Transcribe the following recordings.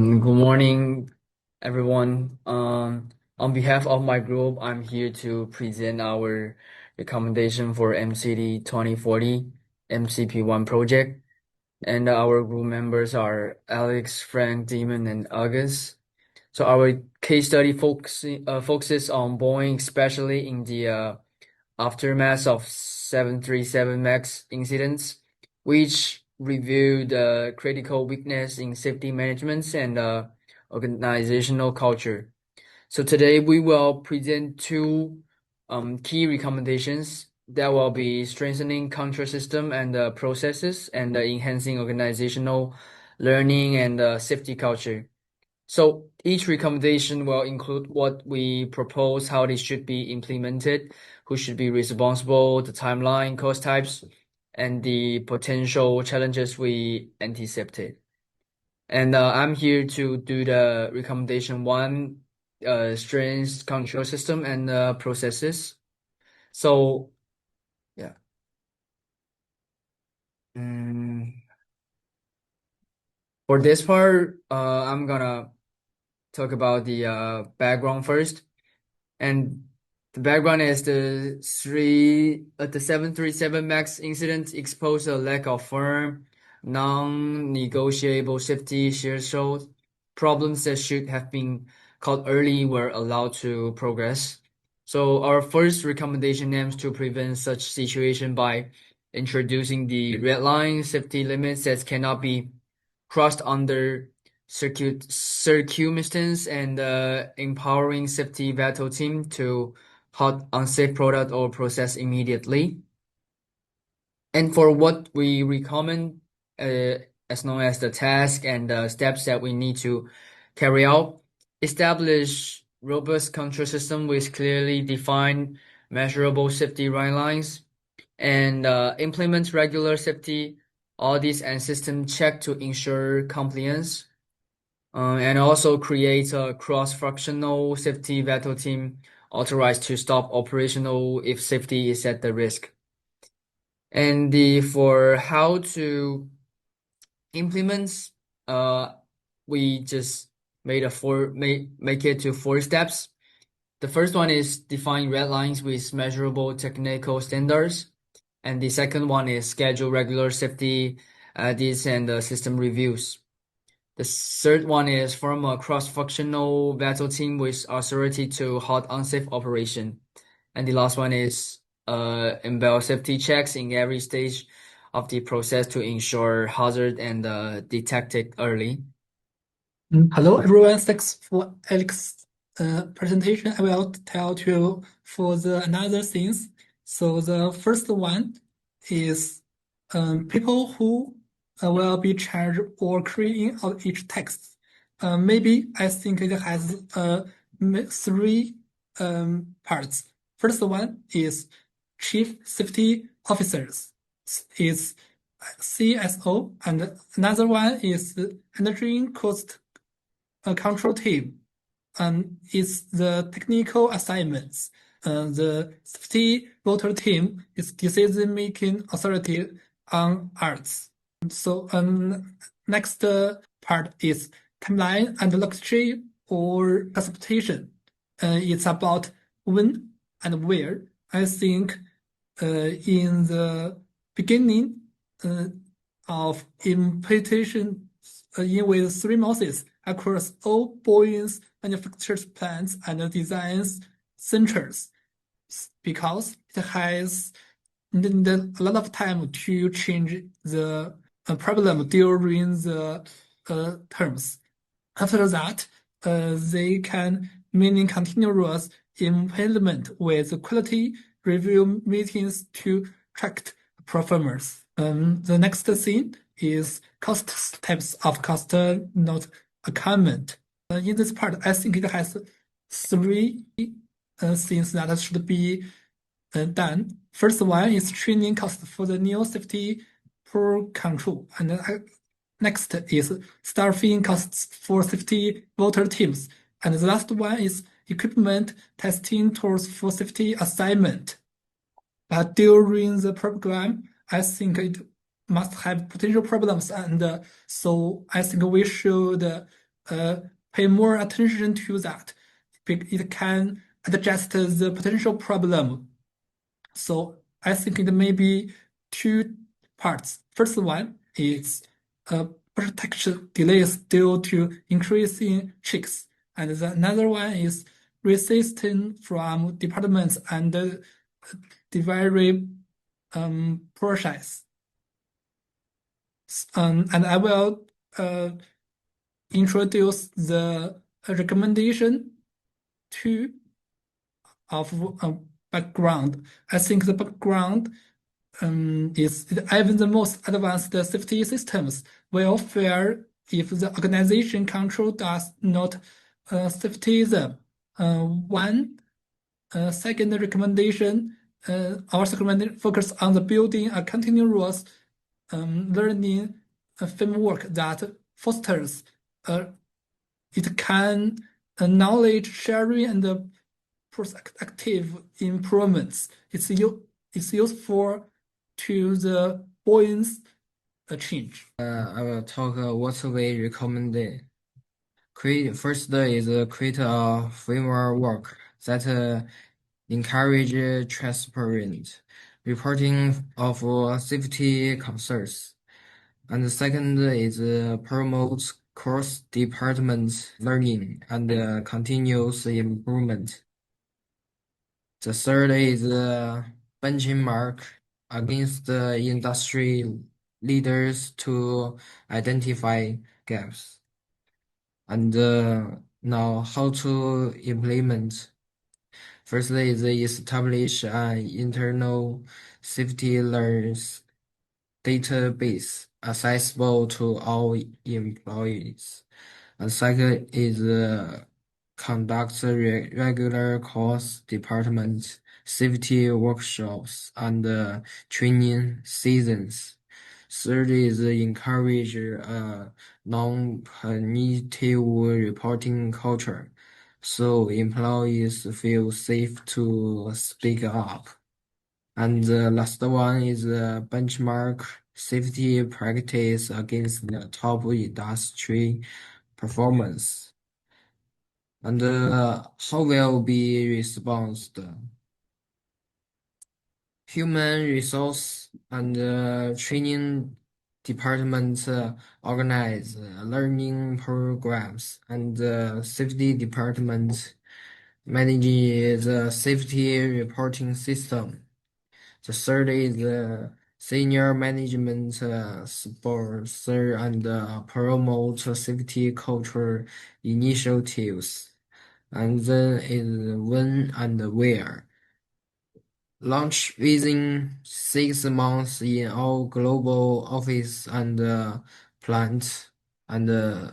Good morning, everyone. On behalf of my group, I'm here to present our recommendation for MCD 2040 MCP1 project. And our group members are Alex, Frank, Damon, and August. So our case study focuses on Boeing, especially in the aftermath of 737 MAX incidents, which revealed the critical weakness in safety management and organizational culture. So today we will present two key recommendations that will be strengthening control system and processes and enhancing organizational learning and safety culture. So each recommendation will include what we propose, how they should be implemented, who should be responsible, the timeline, cost types, and the potential challenges we anticipate. And I'm here to do the recommendation one, strength control system and processes. So yeah. Mm, for this part, I'm gonna talk about the background first. And the background is the 737 MAX incident exposed a lack of firm, non-negotiable safety thresholds. Problems that should have been caught early were allowed to progress. So our first recommendation aims to prevent such situation by introducing the red line safety limits that cannot be crossed under circumstance and empowering safety battle team to halt unsafe product or process immediately. And for what we recommend, as known as the task and the steps that we need to carry out, establish robust control system with clearly defined, measurable safety guidelines, and implement regular safety audits and system check to ensure compliance. And also create a cross-functional safety battle team authorized to stop operational if safety is at the risk. And for how to implement, we just make it to 4 steps. The first one is define red lines with measurable technical standards, and the second one is schedule regular safety audits and system reviews. The third one is form a cross-functional battle team with authority to halt unsafe operation. And the last one is embed safety checks in every stage of the process to ensure hazard and detect it early. Hello everyone, thanks for Alex's presentation. I will tell you for the another things. So the first one is people who will be charged or creating out each text. Maybe I think it has three parts. First one is Chief Safety Officers. Is CSO, and another one is Energy Cost control team, is the technical assignments. The safety voter team is decision-making authority on arts. So next part is timeline and luxury or expectation. It's about when and where. I think in the beginning of implementation with 3 months across all Boeing's manufacturers plants and design centers, because it has needed a lot of time to change the problem during the terms. After that, they can meaning continuous implement with quality review meetings to track performance. The next thing is cost steps of cost not accountment. In this part, I think it has 3 things that should be done. First one is training cost for the new safety for control, and next is staffing costs for safety voter teams, and the last one is equipment testing tools for safety assignment. But during the program, I think it must have potential problems, and so I think we should pay more attention to that. It can adjust the potential problem. So I think it may be two parts. First one is protection delays due to increase in checks, and another one is resistance from departments and delivery process. And I will introduce the recommendation two of background. I think the background is even the most advanced safety systems will fail if the organization control does not safety them. Second recommendation, our recommendation focus on the building a continuous learning framework that fosters it can knowledge sharing and proactive improvements. It's useful to the points change. I will talk what we recommend. First is create a framework that encourage transparent reporting of safety concerns. And the second is promote cross-department learning and continuous improvement. The third is benchmark against the industry leaders to identify gaps. And now how to implement. Firstly is establish an internal safety learners database accessible to all employees. And second is conduct regular cross-department safety workshops and training seasons. Third is encourage a non-punitive reporting culture, so employees feel safe to speak up. And the last one is benchmark safety practice against the top industry performance. And how will be responded? Human resource and training departments organize learning programs, and safety department manage the safety reporting system. The third is senior management sponsor and promote safety culture initiatives. And then is when and where. Launch within 6 months in all global office and plants, and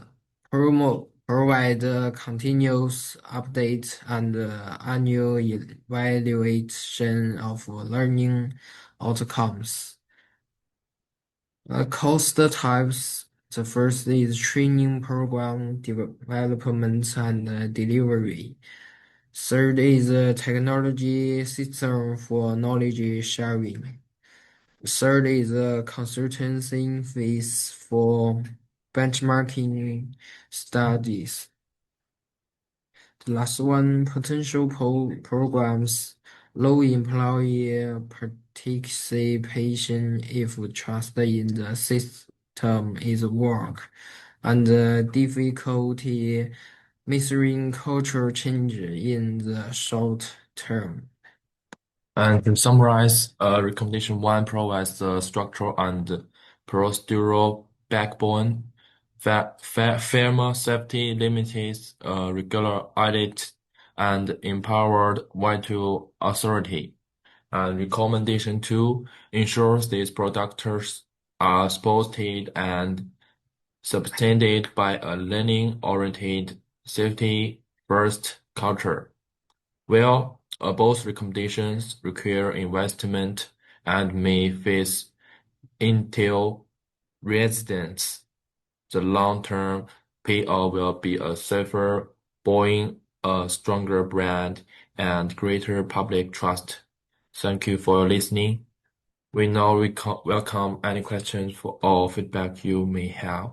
provide continuous update and annual evaluation of learning outcomes. Cost types. The first is training program development and delivery. Third is a technology system for knowledge sharing. Third is a consultancy fees for benchmarking studies. The last one, potential programs, low employee participation if trust in the system is work, and difficulty measuring cultural change in the short term. And to summarize, recommendation one provides the structural and procedural backbone. Firm safety limits regular audit and empowered vital authority. And recommendation two ensures these products are supported and substantiated by a learning-oriented, safety-first culture. Well, both recommendations require investment and may face until residents. The long-term payoff will be a safer, building a stronger brand and greater public trust. Thank you for listening. We now welcome any questions or feedback you may have.